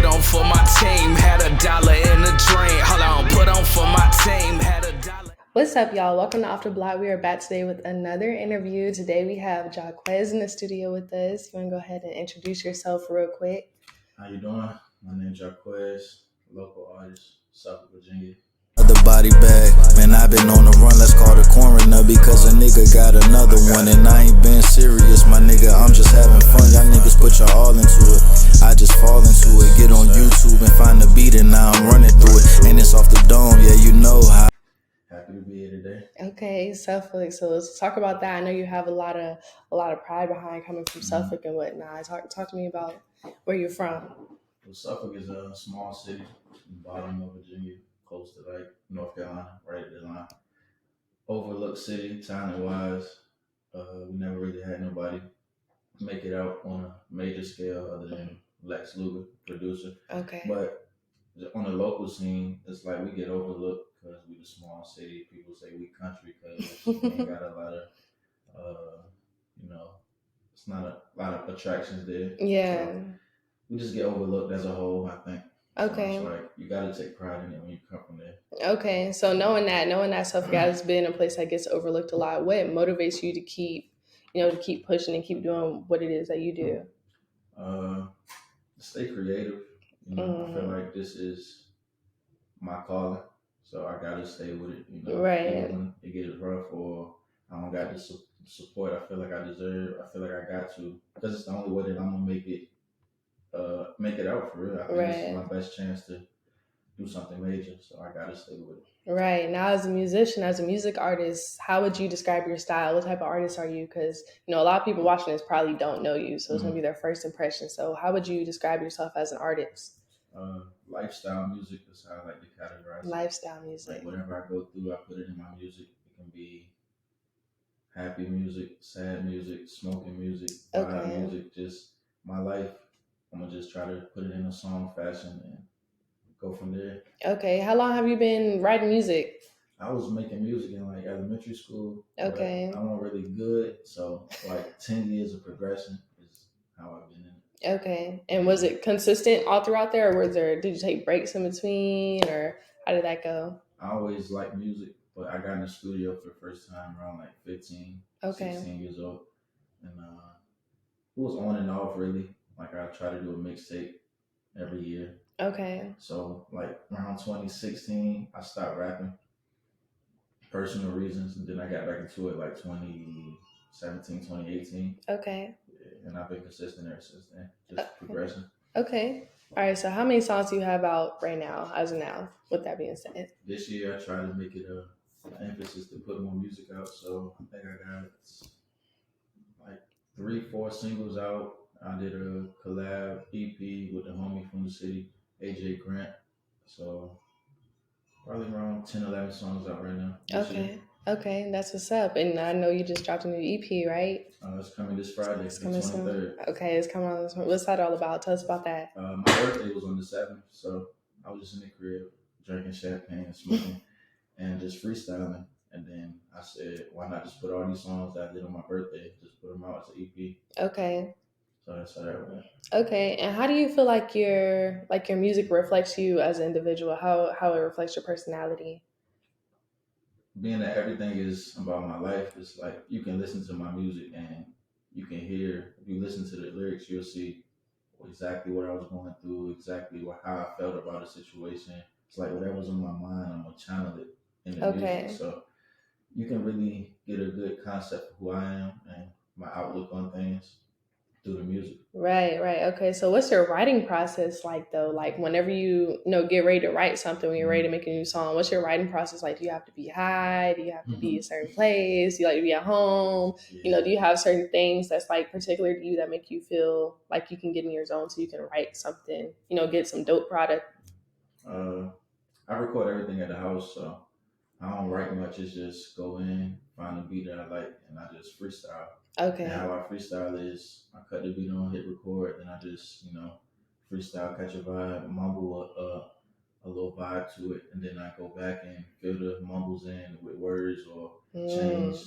put on for my team, had $1 in the drain. Hold on, put on for my team, had $1. What's up, y'all? Welcome to Off the Block. We are back today with another interview. Today we have Jaquez in the studio with us. You want to go ahead and introduce yourself real quick? How you doing? My name's Jaquez, local artist, Suffolk, Virginia. The body bag, man, I been on the run, let's call the coroner, because a nigga got another one, and I ain't been serious, my nigga, I'm just having fun, y'all niggas put your all into it, I just fall into it, get on YouTube and find the beat, and now I'm running through it, and it's off the dome, yeah, you know how. Happy to be here today. Okay, Suffolk. So let's talk about that. I know you have a lot of pride behind coming from Suffolk and whatnot. Talk to me about where you're from. Well, Suffolk is a small city in the bottom of Virginia, close to like North Carolina, right at the line. Overlooked city, talent wise. We never really had nobody make it out on a major scale other than Lex Luger, producer. Okay. But on the local scene, it's like we get overlooked because we the small city. People say we country because we ain't got a lot of, it's not a lot of attractions there. Yeah. So we just get overlooked as a whole, I think. Okay. So it's like you got to take pride in it when you come from there. Okay. So knowing that Suffolk has been a place that gets overlooked a lot, what motivates you to keep pushing and keep doing what it is that you do? Stay creative. I feel like this is my calling, so I gotta stay with it. Right. Even when it gets rough or I don't got the support I feel like I deserve. I feel like I got to, because it's the only way that I'm gonna make it out for real. I think this is my best chance to do something major, so I gotta stay with it. Right. Now, as a musician, as a music artist, how would you describe your style? What type of artist are you? Because, a lot of people watching this probably don't know you, so it's going to be their first impression. So how would you describe yourself as an artist? Lifestyle music is how I like to categorize it. Lifestyle music. Like whatever I go through, I put it in my music. It can be happy music, sad music, smoking music, vibe music, just my life. I'm going to just try to put it in a song fashion and go from there. Okay. How long have you been writing music? I was making music in like elementary school. Okay. But I wasn't really good. So like 10 years of progression is how I've been in it. Okay. And was it consistent all throughout there, or did you take breaks in between, or how did that go? I always liked music, but I got in the studio for the first time around like 15, 16 years old. And it was on and off really. Like I try to do a mixtape every year. Okay. So like around 2016, I stopped rapping, personal reasons, and then I got back into it like 2017, 2018. Okay. Yeah, and I've been consistent ever since then, just progression. Okay. All right. So how many songs do you have out right now, as of now, with that being said? This year, I try to make it an emphasis to put more music out. So I think I got like 3-4 singles out. I did a collab EP with the homie from the city, AJ Grant. So probably around 10, 11 songs out right now. Okay, that's what's up. And I know you just dropped a new EP, right? It's coming this Friday, It's coming the 23rd. Okay, it's coming on this one. What's that all about? Tell us about that. My birthday was on the 7th, so I was just in the crib drinking champagne, smoking, and just freestyling. And then I said, why not just put all these songs that I did on my birthday, just put them out as an EP. Okay. So that's how that went. Okay, and how do you feel like your music reflects you as an individual? How it reflects your personality? Being that everything is about my life, it's like you can listen to my music and you can hear. If you listen to the lyrics, you'll see exactly what I was going through, exactly how I felt about a situation. It's like whatever's on my mind, I'm gonna channel it in the music. So you can really get a good concept of who I am and my outlook on things through the music. Right. Okay. So what's your writing process like though? Like whenever you get ready to write something, when you're ready to make a new song, what's your writing process like? Do you have to be high? Do you have to be a certain place? Do you like to be at home? Yeah. Do you have certain things that's like particular to you that make you feel like you can get in your zone so you can write something, get some dope product? I record everything at the house, so I don't write much. It's just go in, find a beat that I like, and I just freestyle. Okay. And how I freestyle is I cut the beat on, hit record, then I just, freestyle, catch a vibe, mumble a little vibe to it, and then I go back and fill the mumbles in with words or change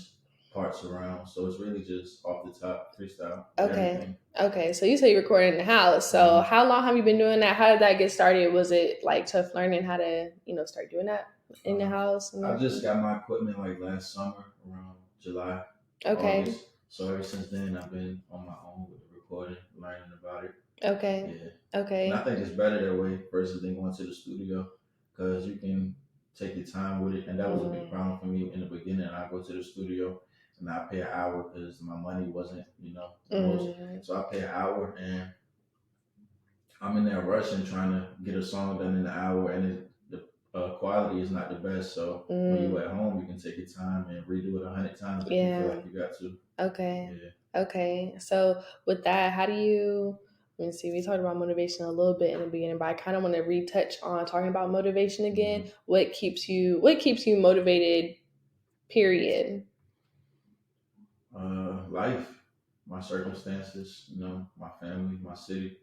parts around. So it's really just off the top freestyle, Okay. everything. Okay. So you say you recorded in the house. So Hmm. how long have you been doing that? How did that get started? Was it like tough learning how to, start doing that in the house and I just everything? got my equipment like last summer around July, Okay. August. So ever since then, I've been on my own with the recording, learning about it. Okay. Yeah. And I Okay. think it's better that way versus than going to the studio because you can take your time with it. And that was a big problem for me in the beginning. I go to the studio and I pay an hour because my money wasn't, the most. Mm, So I pay an hour and I'm in there rushing trying to get a song done in an hour and the quality is not the best. So when you mm, at home, you can take your time and redo it 100 times if you feel yeah. like you got to. Okay. Yeah. Okay. So with that, how do you let me see, we talked about motivation a little bit in the beginning, but I kind of want to retouch on talking about motivation again. Hmm. What keeps you motivated, period? Life, my circumstances, my family, my city,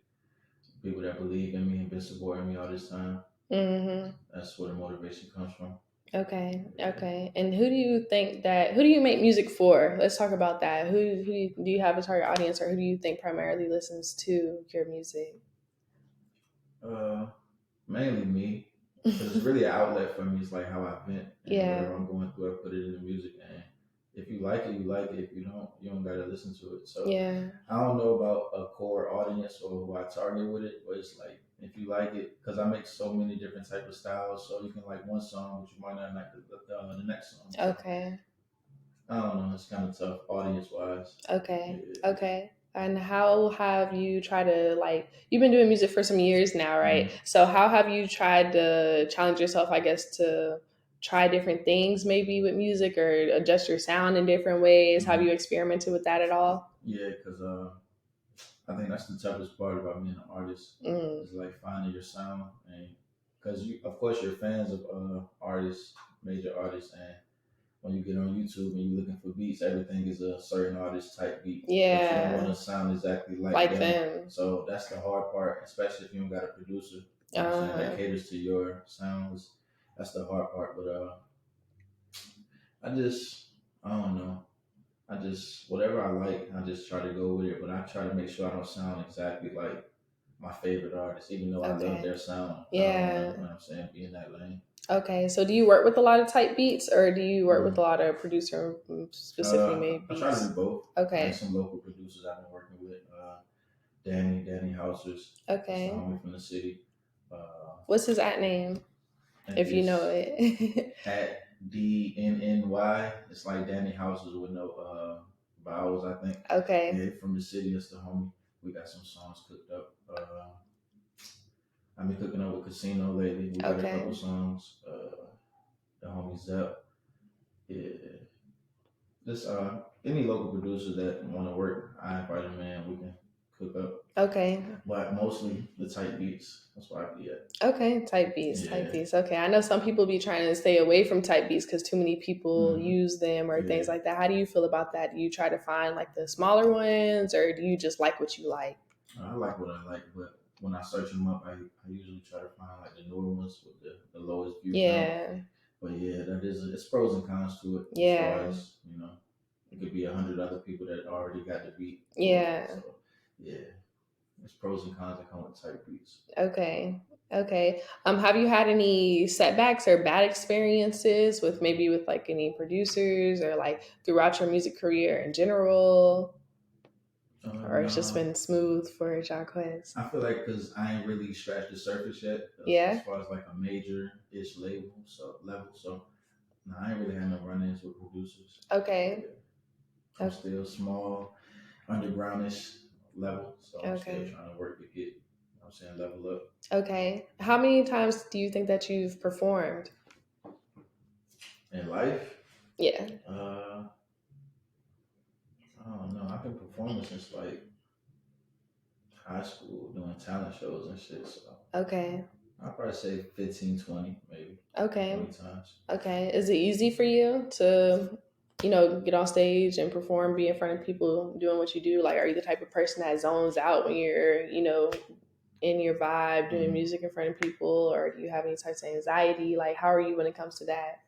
people that believe in me and been supporting me all this time. Mm-hmm. That's where the motivation comes from. Okay, Yeah. okay. And who do you make music for? Let's talk about that. Do you have a target audience, or who do you think primarily listens to your music? Uh, Mainly me, because it's really an outlet for me. It's like how I vent and whatever Yeah, I'm going through, I put it in the music. And if you like it, you like it. If you don't gotta listen to it. So yeah. I don't know about a core audience or who I target with it, but it's like if you like it, because I make so many different type of styles, so you can like one song, but you might not like the next song. So Okay, I don't know. It's kind of tough audience wise. Yeah. okay, okay. And how have you tried to you've been doing music for some years now, right? Mhm. So how have you tried to challenge yourself, I guess, to try different things maybe with music or adjust your sound in different ways? Have you Mhm. experimented with that at all? Yeah, because I think that's the toughest part about being an artist Mm, is like finding your sound and because you, of course, you're fans of artists, major artists, and when you get on YouTube and you're looking for beats, everything is a certain artist type beat, but you don't want yeah, to sound exactly like like them. them. So that's the hard part, especially if you don't got a producer. You know what I'm saying that Uh, caters to your sounds. That's the hard part, but I just I don't know. I just whatever I like, I just try to go with it. But I try to make sure I don't sound exactly like my favorite artist, even though I love okay. their sound. I don't want to, Yeah. you know what I'm saying, be in that lane. Okay. So do you work with a lot of type beats or do you work with a Mm. lot of producer specifically made I try to do beats? both. Like Okay. some local producers I've been working with, Danny Housers. That's the Okay. homie from the city. Uh, What's his at name? and If you know it's it. at DNNY. It's like Danny Housers with no vowels, I think. Okay. Yeah, from the city. It's the homie. We got some songs cooked up. I've been cooking up with Casino lately. We got a couple Okay. songs. The homie Zep. Yeah, just any local producer that want to work, I invite them in. We can cook up, Okay. but mostly the tight beats. That's where I be at. Okay. Type beats. Type Yeah. beats. Okay. I know some people be trying to stay away from type beats because too many people Hmm. use them or things Yeah. like that. How do you feel about that? Do you try to find like the smaller ones or do you just like what you like? I like what I like, but when I search them up, I usually try to find like the newer ones with the lowest view count. Yeah. But yeah, that is it's pros and cons to it as far Yeah. as it could be 100 other people that already got the beat for it. Yeah. So yeah, it's pros and cons that come with tight beats. Okay. Okay. Have you had any setbacks or bad experiences with maybe with like any producers or like throughout your music career in general? Or it's just No, been smooth for Jacquez? I feel like because I ain't really scratched the surface yet as Yeah. far as like a major ish level. So no, I ain't really had no run-ins with producers. Okay. Yeah, I'm still small, undergroundish level. So I'm still Okay. trying to work to get, I'm saying, level up. Okay. How many times do you think that you've performed? In life, Yeah. I don't know. I've been performing since like high school, doing talent shows and shit. So Okay. I'll probably say 15, 20, maybe Okay. 20 times. Okay. Is it easy for you to, get on stage and perform, be in front of people doing what you do? Like, are you the type of person that zones out when you're, in your vibe doing Mm. music in front of people, or do you have any types of anxiety? Like, how are you when it comes to that?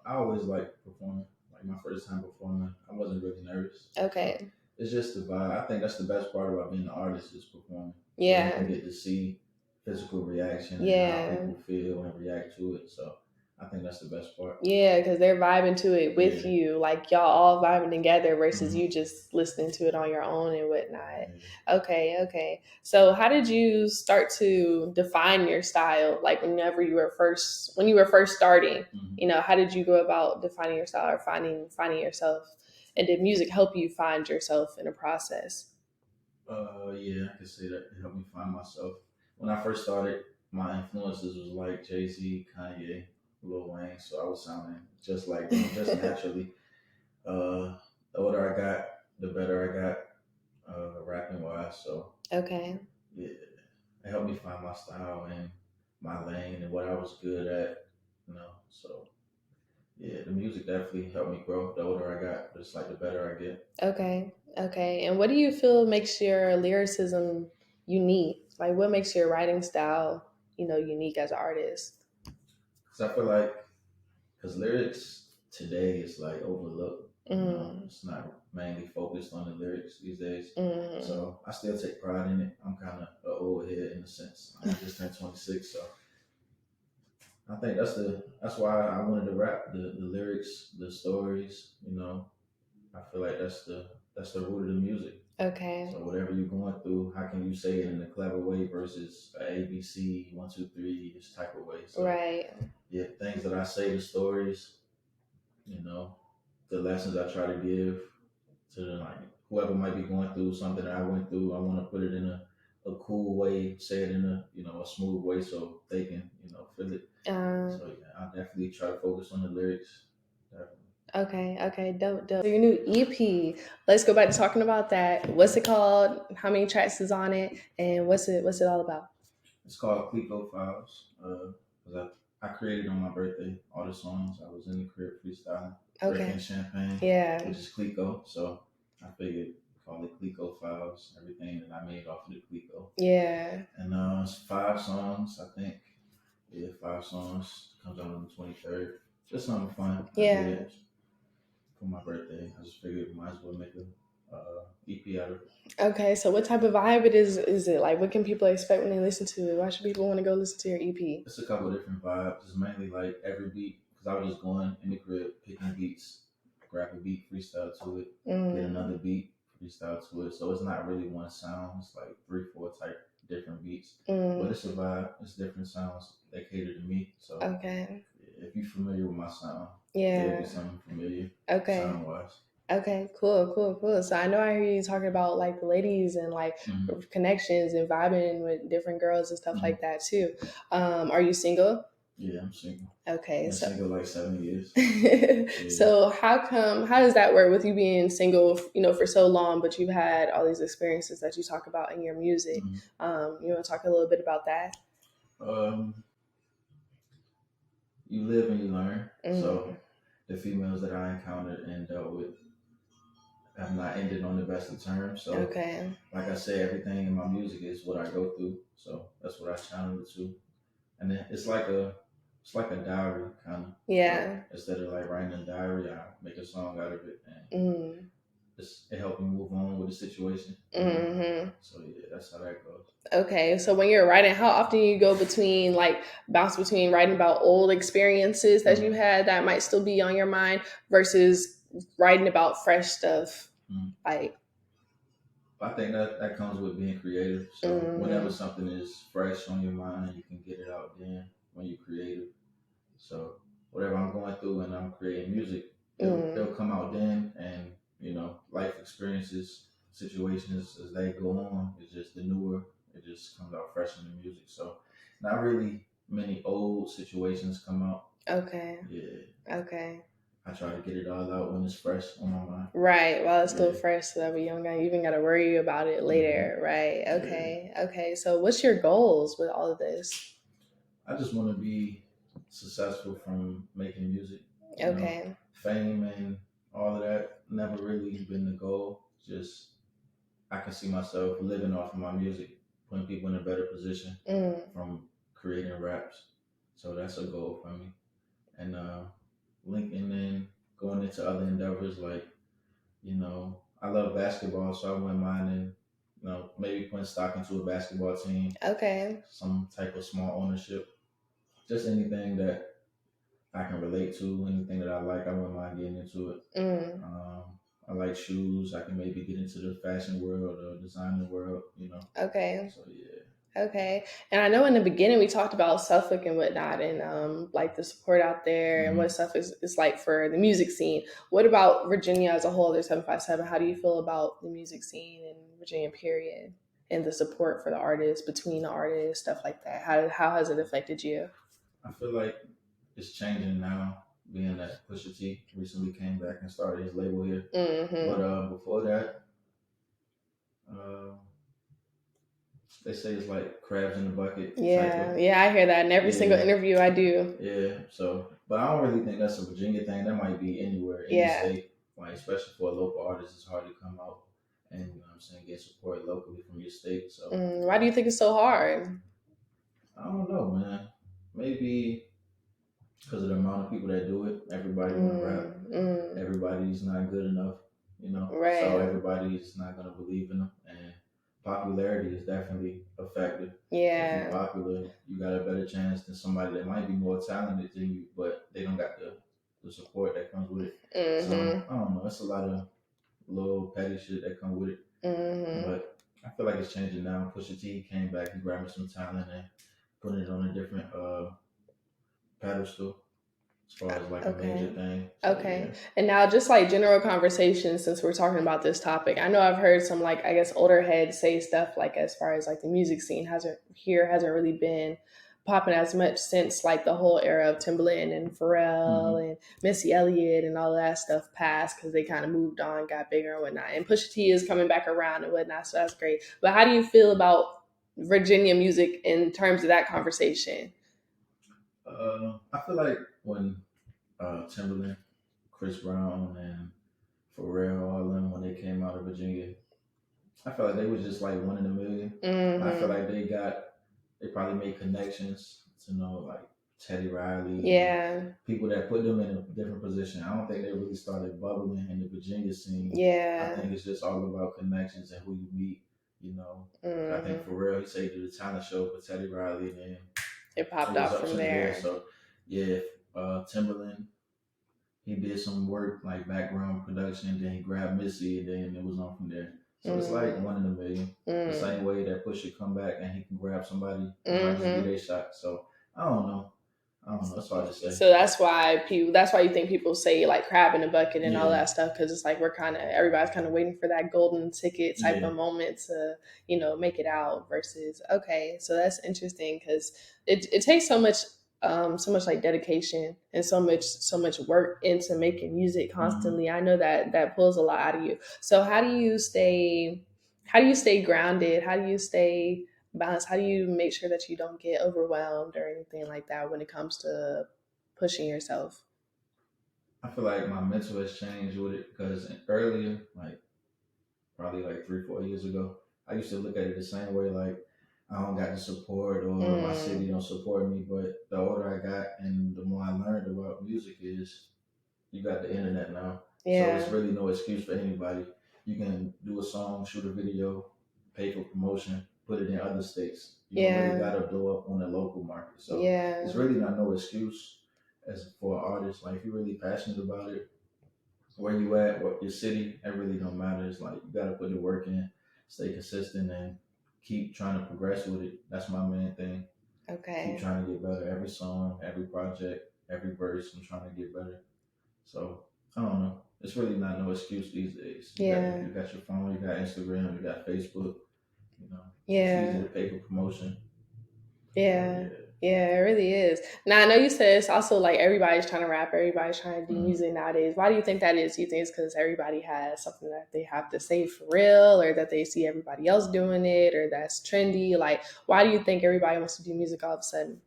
I always like performing. like my first time performing, I wasn't really nervous. Okay. So it's just the vibe. I think that's the best part about being an artist is performing. Yeah. You can get to see physical reaction and how Yeah. people feel and react to it. So I think that's the best part. Yeah, because they're vibing to it with Yeah. you, like y'all all vibing together versus Mhm. you just listening to it on your own and whatnot. Yeah. Okay. So how did you start to define your style? Like whenever you were first when you were first starting, Mhm. how did you go about defining your style or finding yourself? And did music help you find yourself in a process? Yeah, I could say that it helped me find myself. When I first started, my influences was like Jay-Z, Kanye, Lil Wayne, so I was sounding just like them, just naturally. The older I got, the better I got, rapping wise. So Okay. yeah, it helped me find my style and my lane and what I was good at. So yeah, the music definitely helped me grow. The older I got, just like the better I get. Okay. And what do you feel makes your lyricism unique? Like what makes your writing style, unique as an artist? Because I feel like, because lyrics today is like overlooked. It's not mainly focused on the lyrics these days. So I still take pride in it. I'm kind of an old head in a sense. I just turned 26, so I think that's why I wanted to rap the lyrics, the stories. I feel like that's the root of the music. Okay. So whatever you're going through, how can you say it in a clever way versus a ABC 1 2 3 this type of way? So Right. yeah, things that I say, the stories, you know, the lessons I try to give to like whoever might be going through something that I went through. I want to put it in a cool way, say it in a smooth way so they can feel it. So yeah, I definitely try to focus on the lyrics. Definitely. Okay. Dope. So your new EP. Let's go back to talking about that. What's it called? How many tracks is on it? And what's it all about? It's called Clico Files. Because I created on my birthday all the songs. I was in the crib freestyling, drinking champagne, Yeah. which is Clico. So I figured call it Clico Files. Everything that I made off of the Clico. Yeah. And it's 5 songs, I think. Yeah, 5 songs. Comes out on the 23rd. Just something fun. I did for my birthday. I just figured might as well make a EP out of it. Okay, so what type of vibe it is it? Like what can people expect when they listen to it? Why should people want to go listen to your EP? It's a couple of different vibes. It's mainly like every beat because I was just going in the crib picking beats, grab a beat, freestyle to it, get another beat, freestyle to it. So it's not really one sound. It's like 3 4 type different beats, but it's a vibe. It's different sounds that cater to me. So Okay. if you're familiar with my sound, it'll Yeah. be something familiar Okay. sound wise. Okay, cool. So I know I hear you talking about like the ladies and like connections and vibing with different girls and stuff like that too. Are you single? Yeah, I'm single. Okay, Been so single like 7 years. so how does that work with you being single, for so long, but you've had all these experiences that you talk about in your music? You want to talk a little bit about that? Um, you live and you learn. So the females that I encountered and dealt with have not ended on the best of terms. So Okay. like I said, everything in my music is what I go through. So that's what I channel it to. And then it's like a diary kind of. Yeah. So instead of like writing a diary, I make a song out of it and it helped me move on with the situation. So yeah, that's how that goes. Okay, so when you're writing, how often you go bounce between writing about old experiences that you had that might still be on your mind versus writing about fresh stuff? Like, I think that comes with being creative. So whenever something is fresh on your mind, you can get it out then when you're creative. So whatever I'm going through and I'm creating music, it'll come out then. And life experiences, situations as they go on, it's just the newer. It just comes out fresh in the music. So not really many old situations come out. Okay. Yeah. Okay. I try to get it all out when it's fresh on my mind. Right, while it's still fresh, so that way you don't even got to worry about it later. Right. Okay. So what's your goals with all of this? I just want to be successful from making music. Okay. Fame and all of that never really been the goal. Just I can see myself living off of my music, putting people in a better position from creating raps. So that's a goal for me. And linking in, going into other endeavors. Like, I love basketball, so I wouldn't mind in, maybe putting stock into a basketball team, Okay. some type of small ownership, just anything that I can relate to, anything that I like, I wouldn't mind getting into it. Mm. I like shoes. I can maybe get into the fashion world or designing world. Okay. So yeah. Okay. And I know in the beginning we talked about Suffolk and whatnot and like the support out there and what hmm Suffolk is like for the music scene. What about Virginia as a whole? There's 757. How do you feel about the music scene in Virginia, period? And the support for the artists, between the artists, stuff like that. How has it affected you? I feel like it's changing now, being that Pusha T recently came back and started his label here. But Mm-hmm. before that, uh, they say it's like crabs in the bucket type Yeah, of. yeah, I hear that in every single Yeah, interview I do. yeah. So, but I don't really think that's a Virginia thing. That might be anywhere, any Yeah. state. Like, especially for a local artist, it's hard to come out and, what I'm saying, get support locally from your state. So Why do you think it's so hard? I don't know, man. Maybe because of the amount of people that do it. Everybody want to rap. Mm. Everybody's not good enough. So Right. everybody's not gonna believe in them, and popularity is definitely a factor. If you're Yeah. popular, you got a better chance than somebody that might be more talented than you, but they don't got the support that comes with it. So Mm-hmm. I don't know. It's a lot of little petty shit that come with it, Mm-hmm. but I feel like it's changing now. Pusha T came back, he grabbing some talent and putting it on a different pedestal as far as like a major Okay. thing. So yeah. Okay. And now just like general conversation since we're talking about this topic. I know I've heard some like I guess older heads say stuff like as far as like the music scene hasn't really been popping as much since like the whole era of Timbaland and Pharrell hmm and Missy Elliott and all of that stuff passed because they kind of moved on, got bigger and whatnot. And Pusha T is coming back around and whatnot, so that's great. But how do you feel about Virginia music in terms of that conversation? I feel like when Timberland, Chris Brown, and Pharrell, all of them, when they came out of Virginia, I feel like they was just like 1 in a million. I feel Mm-hmm. like they probably made connections to know like Teddy Riley and Yeah. people that put them in a different position. I don't think they really started bubbling in the Virginia scene. I Yeah. think it's just all about connections and who you meet. You know, I think Mm-hmm. Pharrell, he said he did a talent show for Teddy Riley, and then It popped it was off up from from there. there. So yeah, Timberland, he did some work like background production, then he grabbed Missy, and then it was on from there. So it's like Mm, 1 in a million. The mm, same way that Pusha come back and he can grab somebody, it might just be mm-hmm. their shot. So I don't know. I don't know. It's hard to say. So that's why you think people say like crab in a bucket and all Yeah, that stuff because it's like everybody's kind of waiting for that golden ticket type yeah. of moment to make it out versus okay, so that's interesting because it takes so much like dedication and so much work into making music hmm constantly. I know that pulls a lot out of you. So how do you stay grounded? How do you stay balance? How do you make sure that you don't get overwhelmed or anything like that when it comes to pushing yourself? I feel like my mental has changed with it because earlier, like probably like 3, 4 years ago, I used to look at it the same way, like I don't got the support or my Mm, city don't support me. But the older I got and the more I learned about music is you got the internet now. So it's yeah, really no excuse for anybody. You can do a song, shoot a video, pay for promotion, put it in other states. You don't really yeah, gotta blow up on the local market. So it's yeah. really not no excuse as for an artist. Like if you're really passionate about it, where you at, what your city, that really don't matter. It's like you gotta put the work in, stay consistent and keep trying to progress with it. That's my main thing. Keep Okay. trying to get better. Every song, every project, every verse, I'm trying to get better. So I don't know. It's really not no excuse these days. Yeah, You got your phone, you got Instagram, you got Facebook. You know, it's easy yeah. to pay for promotion. So Yeah, yeah. yeah, it really is. Now I know you said it's also like everybody's trying to rap, everybody's trying to do Mhm. music nowadays. Why do you think that is? Do you think it's because everybody has something that they have to say for real, or that they see everybody else doing it, or that's trendy? Like, why do you think everybody wants to do music all of a sudden?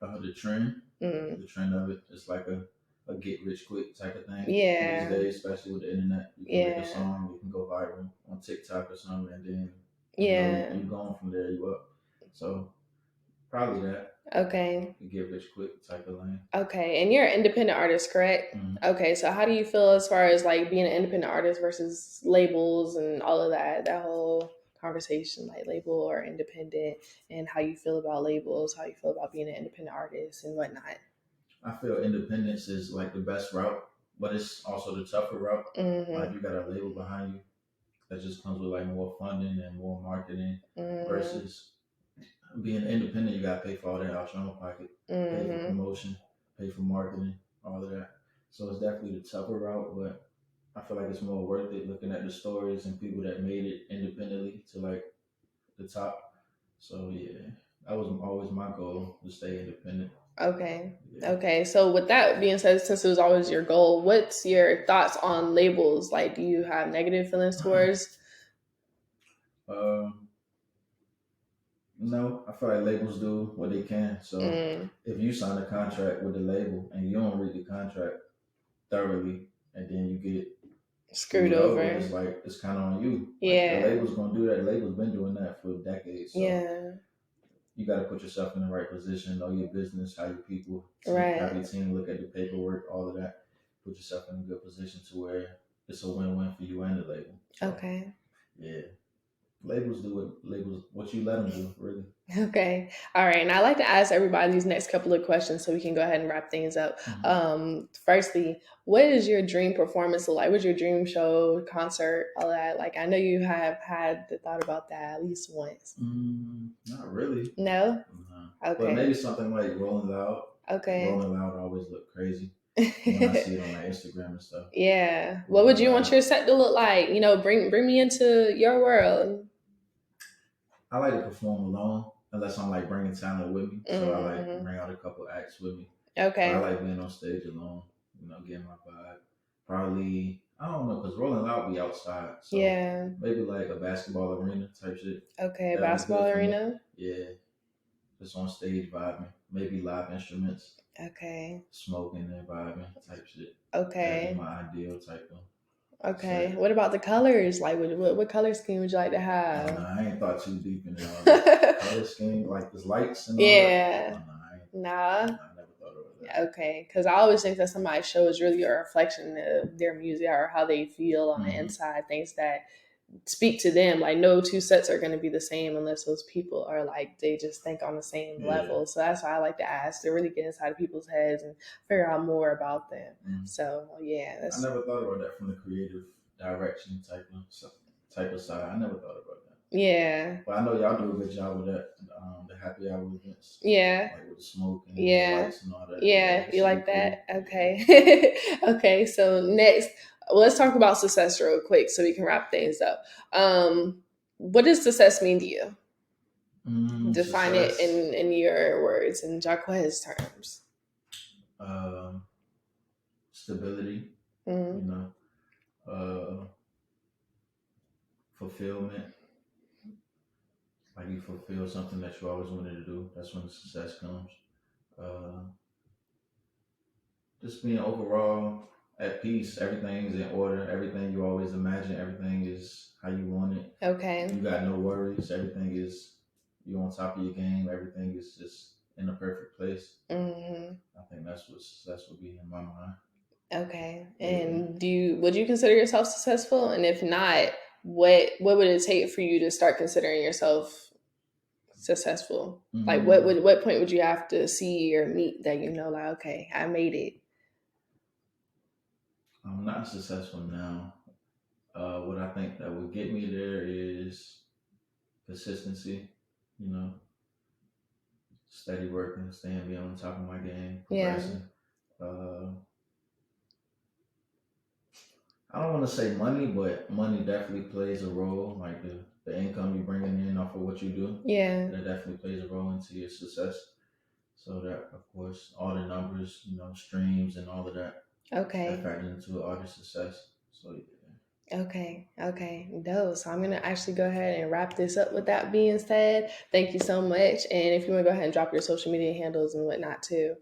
The trend, Mm, the trend of it, it's like a get rich quick type of thing these yeah, days, especially with the internet. You can make a yeah, song, it can go viral on TikTok or something, and then you yeah. going from there, you up. So Probably that. Okay. Get rich quick type of lane. Okay, and you're an independent artist, correct? Okay, so how do you feel as far as like being an independent artist versus labels and all of that? That whole conversation, like label or independent, and how you feel about labels, how you feel about being an independent artist and whatnot. I feel independence is like the best route, but it's also the tougher route. Like you got a label behind you that just comes with like more funding and more marketing versus being independent. You got to pay for all that out your own pocket, pay for promotion, pay for marketing, all of that. So it's definitely the tougher route, but I feel like it's more worth it looking at the stories and people that made it independently to like the top. So yeah, that was always my goal, to stay independent. Okay. Yeah. Okay. So with that being said, since it was always your goal, what's your thoughts on labels? Like, do you have negative feelings towards? No, I feel like labels do what they can. So if you sign a contract with the label and you don't read the contract thoroughly, and then you get screwed over, it's like it's kind of on you. Yeah, like, the label's gonna do that. The label's been doing that for decades. So yeah, you got to put yourself in the right position, know your business, how your people, have your team look at the paperwork, all of that. Put yourself in a good position to where it's a win-win for you and the label. So, okay. Yeah. Labels do what you let them do, really. Okay. All right. And I like to ask everybody these next couple of questions so we can go ahead and wrap things up. Firstly, what is your dream performance like? What's your dream show, concert, all that? Like, I know you have had the thought about that at least once. Not really. No? Okay. But maybe something like Rolling Loud. Okay. Rolling Loud always look crazy when I see it on my Instagram and stuff. Yeah. What would you want your set to look like? You know, bring me into your world. I like to perform alone unless I'm like bringing talent with me. So I like bring out a couple acts with me. Okay. But I like being on stage alone, getting my vibe. Probably, I don't know, because Rolling Loud be outside. So yeah. Maybe like a basketball arena type shit. Okay, basketball arena? Yeah. Just on stage vibing. Maybe live instruments. Okay. Smoking and vibing type shit. Okay. That'd be my ideal type of. Okay. Set. What about the colors? Like, what color scheme would you like to have? I ain't thought too deep into all that. Color scheme, like the lights and all that. Yeah. Nah. I never thought about that. Okay. Because I always think that somebody's show is really a reflection of their music or how they feel on the inside, things that speak to them. Like, no two sets are going to be the same unless those people are like, they just think on the same level. So that's why I like to ask, to really get inside of people's heads and figure out more about them. So yeah, I never thought about that from the creative direction type of side. I never thought about that. Yeah, but I know y'all do a good job with that. The happy hour events. Yeah, like with the smoke and the lights and all that. Yeah, you like that? Cool. Okay. Okay. So next, let's talk about success real quick so we can wrap things up. What does success mean to you? Define success. It in your words, in Jaquez terms. Stability. Fulfillment. Like you fulfill something that you always wanted to do. That's when the success comes. Just being overall at peace. Everything's in order. Everything you always imagine. Everything is how you want it. Okay. You got no worries. Everything is, you're on top of your game. Everything is just in the perfect place. I think that's what success would be in my mind. Okay. And would you consider yourself successful? And if not, what would it take for you to start considering yourself successful? Like what point would you have to see or meet that like, okay, I made it? I'm not successful now. What I think that would get me there is consistency, steady working, being on top of my game, progressing. Yeah. I don't want to say money, but money definitely plays a role. Like the income you're bringing in off of what you do. Yeah. That definitely plays a role into your success. So that, of course, all the numbers, streams and all of that. Okay. That factor into an artist's success. So yeah. Okay. Dope. So I'm going to actually go ahead and wrap this up with that being said. Thank you so much. And if you want to go ahead and drop your social media handles and whatnot too.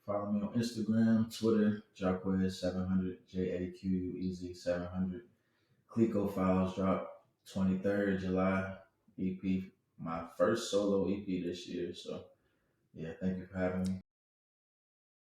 Follow me on Instagram, Twitter, Jaquez700, JAQUEZ700. Clico Files drop 23rd July EP, my first solo EP this year. So Yeah, thank you for having me.